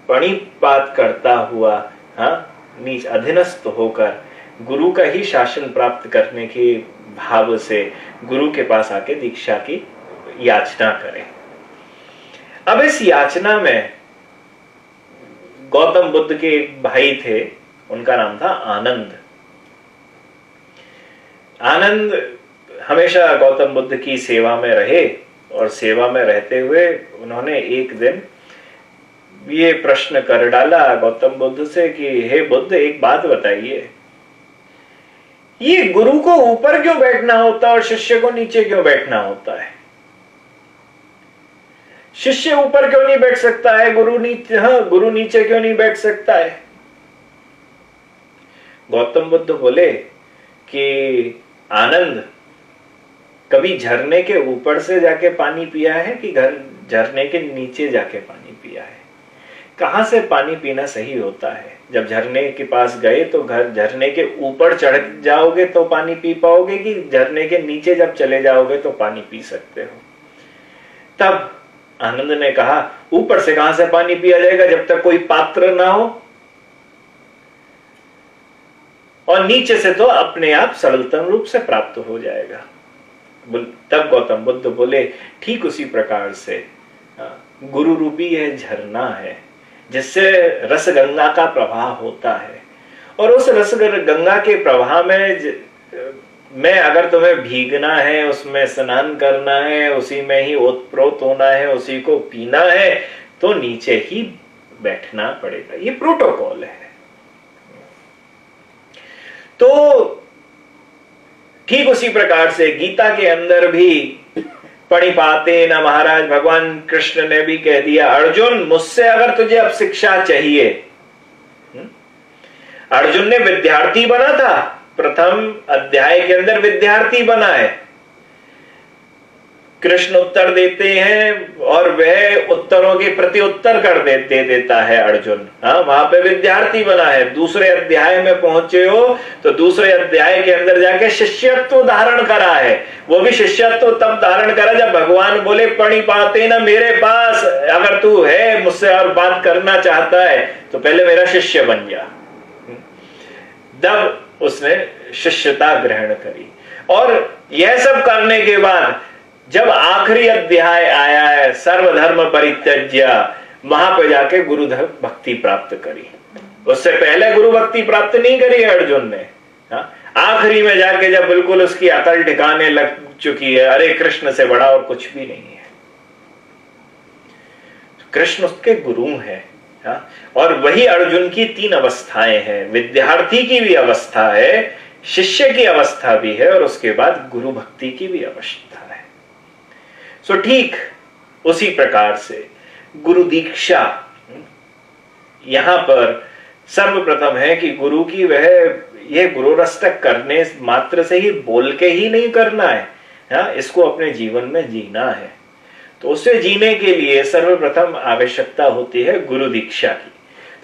प्रणिपात करता हुआ नीच अधीनस्थ होकर गुरु का ही शासन प्राप्त करने के भाव से गुरु के पास आके दीक्षा की याचना करें। अब इस याचना में गौतम बुद्ध के एक भाई थे, उनका नाम था आनंद। आनंद हमेशा गौतम बुद्ध की सेवा में रहे, और सेवा में रहते हुए उन्होंने एक दिन ये प्रश्न कर डाला गौतम बुद्ध से कि हे बुद्ध, एक बात बताइए, ये गुरु को ऊपर क्यों बैठना होता है और शिष्य को नीचे क्यों बैठना होता है? शिष्य ऊपर क्यों नहीं बैठ सकता है, गुरु नीचे क्यों नहीं बैठ सकता है? गौतम बुद्ध बोले कि आनंद, कभी झरने के ऊपर से जाके पानी पिया है कि झरने के नीचे जाके पानी पिया है? कहां से पानी पीना सही होता है? जब झरने के पास गए तो झरने के ऊपर चढ़ जाओगे तो पानी पी पाओगे, कि झरने के नीचे जब चले जाओगे तो पानी पी सकते हो? तब आनंद ने कहा, ऊपर से कहां से पानी पिया जाएगा जब तक कोई पात्र ना हो, और नीचे से तो अपने आप सरलतम रूप से प्राप्त हो जाएगा। तब गौतम बुद्ध बोले, ठीक उसी प्रकार से गुरु रूपी यह झरना है जिससे रस गंगा का प्रवाह होता है, और उस रस गंगा के प्रवाह में अगर तुम्हें भीगना है, उसमें स्नान करना है, उसी में ही ओतप्रोत होना है, उसी को पीना है, तो नीचे ही बैठना पड़ेगा। ये प्रोटोकॉल है। तो ठीक उसी प्रकार से गीता के अंदर भी पणिपाते न, महाराज भगवान कृष्ण ने भी कह दिया, अर्जुन मुझसे अगर तुझे अब शिक्षा चाहिए। अर्जुन ने विद्यार्थी बना था, प्रथम अध्याय के अंदर विद्यार्थी बना है। कृष्ण उत्तर देते हैं और वह उत्तरों के प्रति उत्तर दे देता है अर्जुन। हाँ, वहां पे विद्यार्थी बना है। दूसरे अध्याय में पहुंचे हो तो दूसरे अध्याय के अंदर जाके शिष्यत्व धारण करा है। वो भी शिष्यत्व तब धारण करा जब भगवान बोले पणिपाते न, मेरे पास अगर तू है, मुझसे और बात करना चाहता है तो पहले मेरा शिष्य बन जा। तब उसने शिष्यता ग्रहण करी। और यह सब करने के बाद जब आखिरी अध्याय आया है, सर्वधर्म परित्यज्य, वहां पे जाके गुरु भक्ति प्राप्त करी। उससे पहले गुरु भक्ति प्राप्त नहीं करी अर्जुन ने। आखिरी में जाके जब बिल्कुल उसकी अकल ठिकाने लग चुकी है, अरे कृष्ण से बड़ा और कुछ भी नहीं है, कृष्ण उसके गुरु हैं। और वही अर्जुन की तीन अवस्थाएं हैं। विद्यार्थी की भी अवस्था है, शिष्य की अवस्था भी है, और उसके बाद गुरु भक्ति की भी अवस्था है। सो ठीक उसी प्रकार से गुरु दीक्षा यहां पर सर्वप्रथम है कि गुरु की यह गुरु रस्तक करने मात्र से ही, बोल के ही नहीं करना है, इसको अपने जीवन में जीना है। तो उसे जीने के लिए सर्वप्रथम आवश्यकता होती है गुरु दीक्षा की।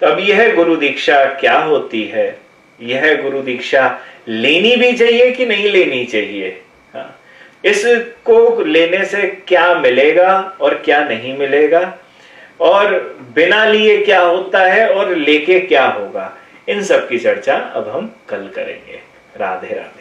तो अब यह गुरु दीक्षा क्या होती है, यह गुरु दीक्षा लेनी भी चाहिए कि नहीं लेनी चाहिए, इसको लेने से क्या मिलेगा और क्या नहीं मिलेगा, और बिना लिए क्या होता है और लेके क्या होगा, इन सब की चर्चा अब हम कल करेंगे। राधे राधे।